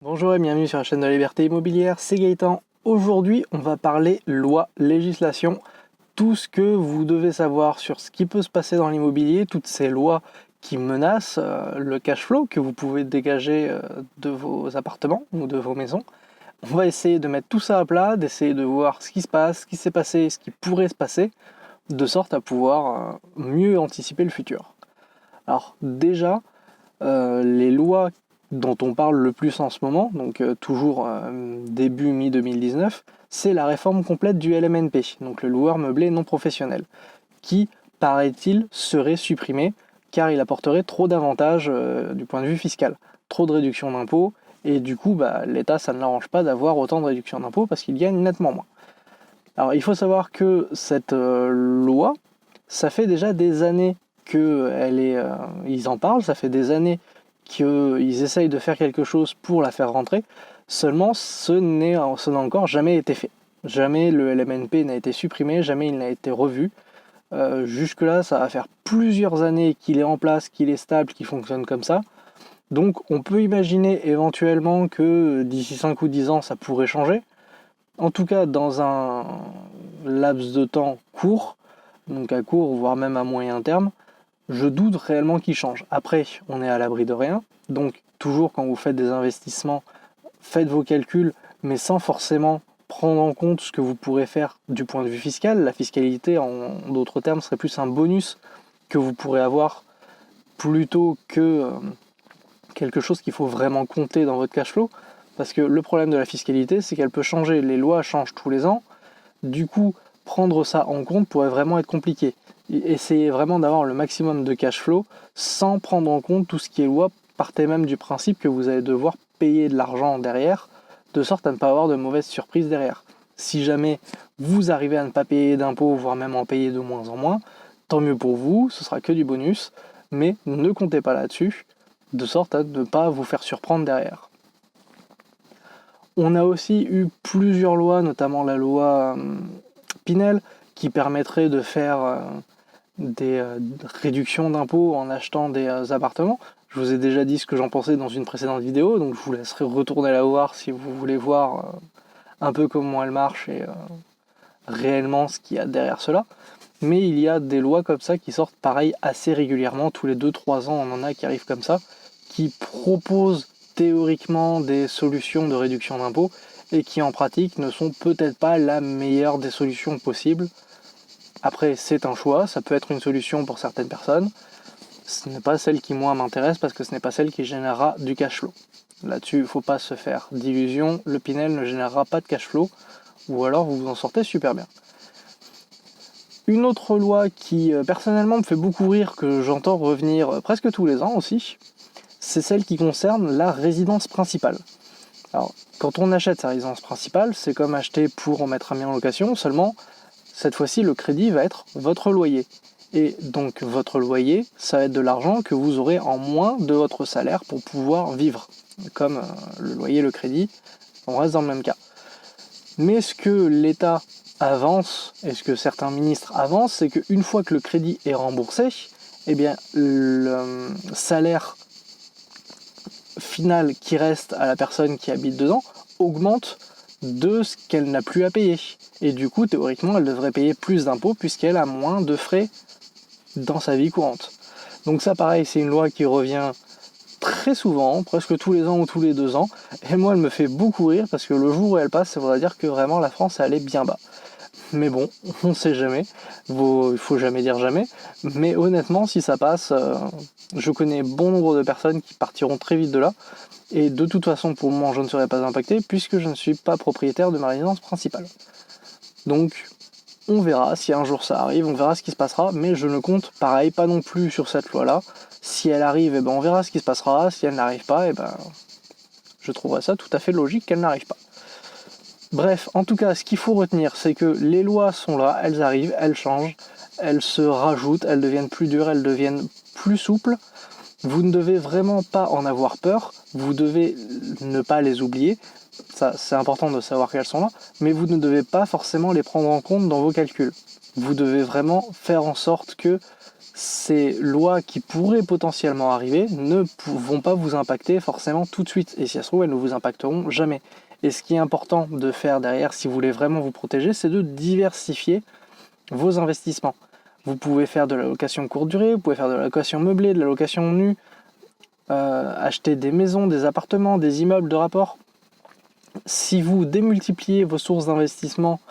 Bonjour et bienvenue sur la chaîne de la Liberté Immobilière, c'est Gaëtan. Aujourd'hui, on va parler loi, législation, tout ce que vous devez savoir sur ce qui peut se passer dans l'immobilier, toutes ces lois qui menacent le cash flow que vous pouvez dégager de vos appartements ou de vos maisons. On va essayer de mettre tout ça à plat, d'essayer de voir ce qui se passe, ce qui s'est passé, ce qui pourrait se passer, de sorte à pouvoir mieux anticiper le futur. Alors déjà, les lois dont on parle le plus en ce moment, donc toujours début mi-2019, c'est la réforme complète du LMNP, donc le loueur meublé non professionnel, qui, paraît-il, serait supprimé car il apporterait trop d'avantages du point de vue fiscal, trop de réductions d'impôts, et du coup l'État ça ne l'arrange pas d'avoir autant de réductions d'impôts parce qu'il gagne nettement moins. Alors il faut savoir que cette loi, ça fait déjà des années qu'ils en parlent, ça fait des années qu'ils essayent de faire quelque chose pour la faire rentrer, seulement ça n'a encore jamais été fait. Jamais le LMNP n'a été supprimé, jamais il n'a été revu. Jusque-là, ça va faire plusieurs années qu'il est en place, qu'il est stable, qu'il fonctionne comme ça. Donc on peut imaginer éventuellement que d'ici 5 ou 10 ans, ça pourrait changer. En tout cas, dans un laps de temps court, donc à court, voire même à moyen terme, je doute réellement qu'il change. Après, on est à l'abri de rien, donc toujours quand vous faites des investissements, faites vos calculs, mais sans forcément prendre en compte ce que vous pourrez faire du point de vue fiscal. La fiscalité, en d'autres termes, serait plus un bonus que vous pourrez avoir plutôt que quelque chose qu'il faut vraiment compter dans votre cash flow. Parce que le problème de la fiscalité, c'est qu'elle peut changer. Les lois changent tous les ans. Du coup, prendre ça en compte pourrait vraiment être compliqué. Essayez vraiment d'avoir le maximum de cash flow sans prendre en compte tout ce qui est loi. Partez même du principe que vous allez devoir payer de l'argent derrière, de sorte à ne pas avoir de mauvaises surprises derrière. Si jamais vous arrivez à ne pas payer d'impôts, voire même en payer de moins en moins, tant mieux pour vous, ce sera que du bonus, mais ne comptez pas là-dessus, de sorte à ne pas vous faire surprendre derrière. On a aussi eu plusieurs lois, notamment la loi Pinel, qui permettrait de faire des réductions d'impôts en achetant des appartements. Je vous ai déjà dit ce que j'en pensais dans une précédente vidéo, donc je vous laisserai retourner la voir si vous voulez voir un peu comment elle marche et réellement ce qu'il y a derrière cela. Mais il y a des lois comme ça qui sortent pareil assez régulièrement, tous les 2-3 ans on en a qui arrivent comme ça, qui proposent théoriquement des solutions de réduction d'impôts et qui en pratique ne sont peut-être pas la meilleure des solutions possibles. Après, c'est un choix, ça peut être une solution pour certaines personnes. Ce n'est pas celle qui, moi, m'intéresse parce que ce n'est pas celle qui générera du cash flow. Là-dessus, il ne faut pas se faire d'illusions. Le Pinel ne générera pas de cash flow ou alors vous vous en sortez super bien. Une autre loi qui, personnellement, me fait beaucoup rire, que j'entends revenir presque tous les ans aussi, c'est celle qui concerne la résidence principale. Alors, quand on achète sa résidence principale, c'est comme acheter pour en mettre un bien en location, seulement cette fois-ci, le crédit va être votre loyer. Et donc, votre loyer, ça va être de l'argent que vous aurez en moins de votre salaire pour pouvoir vivre. Comme le loyer, le crédit, on reste dans le même cas. Mais ce que l'État avance, et ce que certains ministres avancent, c'est qu'une fois que le crédit est remboursé, eh bien, le salaire final qui reste à la personne qui habite dedans augmente de ce qu'elle n'a plus à payer. Et du coup, théoriquement, elle devrait payer plus d'impôts puisqu'elle a moins de frais dans sa vie courante. Donc ça, pareil, c'est une loi qui revient très souvent, presque tous les ans ou tous les 2 ans. Et moi, elle me fait beaucoup rire parce que le jour où elle passe, ça voudrait dire que vraiment la France est allée bien bas. Mais bon, on sait jamais. Il faut jamais dire jamais. Mais honnêtement, si ça passe, je connais bon nombre de personnes qui partiront très vite de là. Et de toute façon, pour le moment, je ne serai pas impacté puisque je ne suis pas propriétaire de ma résidence principale. Donc, on verra si un jour ça arrive, on verra ce qui se passera, mais je ne compte, pareil, pas non plus sur cette loi-là. Si elle arrive, eh ben, on verra ce qui se passera. Si elle n'arrive pas, eh ben, je trouverais ça tout à fait logique qu'elle n'arrive pas. Bref, en tout cas, ce qu'il faut retenir, c'est que les lois sont là, elles arrivent, elles changent, elles se rajoutent, elles deviennent plus dures, elles deviennent plus souples. Vous ne devez vraiment pas en avoir peur, vous devez ne pas les oublier, ça c'est important de savoir qu'elles sont là, mais vous ne devez pas forcément les prendre en compte dans vos calculs. Vous devez vraiment faire en sorte que ces lois qui pourraient potentiellement arriver ne vont pas vous impacter forcément tout de suite. Et si ça se trouve, elles ne vous impacteront jamais. Et ce qui est important de faire derrière, si vous voulez vraiment vous protéger, c'est de diversifier vos investissements. Vous pouvez faire de la location courte durée, vous pouvez faire de la location meublée, de la location nue, acheter des maisons, des appartements, des immeubles de rapport. Si vous démultipliez vos sources d'investissement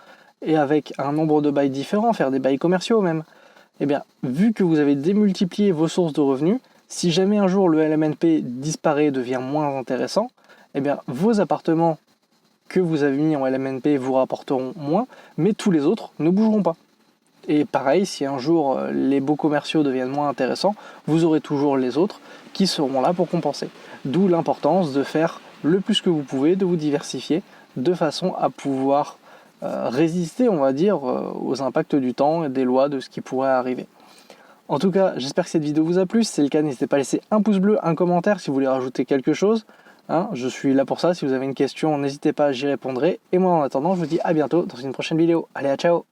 et avec un nombre de bails différents, faire des bails commerciaux même, eh bien, vu que vous avez démultiplié vos sources de revenus, si jamais un jour le LMNP disparaît, devient moins intéressant, eh bien, vos appartements que vous avez mis en LMNP vous rapporteront moins, mais tous les autres ne bougeront pas. Et pareil, si un jour les baux commerciaux deviennent moins intéressants, vous aurez toujours les autres qui seront là pour compenser. D'où l'importance de faire le plus que vous pouvez, de vous diversifier, de façon à pouvoir résister, on va dire, aux impacts du temps et des lois de ce qui pourrait arriver. En tout cas, j'espère que cette vidéo vous a plu. Si c'est le cas, n'hésitez pas à laisser un pouce bleu, un commentaire si vous voulez rajouter quelque chose. Je suis là pour ça. Si vous avez une question, n'hésitez pas, j'y répondrai. Et moi, en attendant, je vous dis à bientôt dans une prochaine vidéo. Allez, à ciao!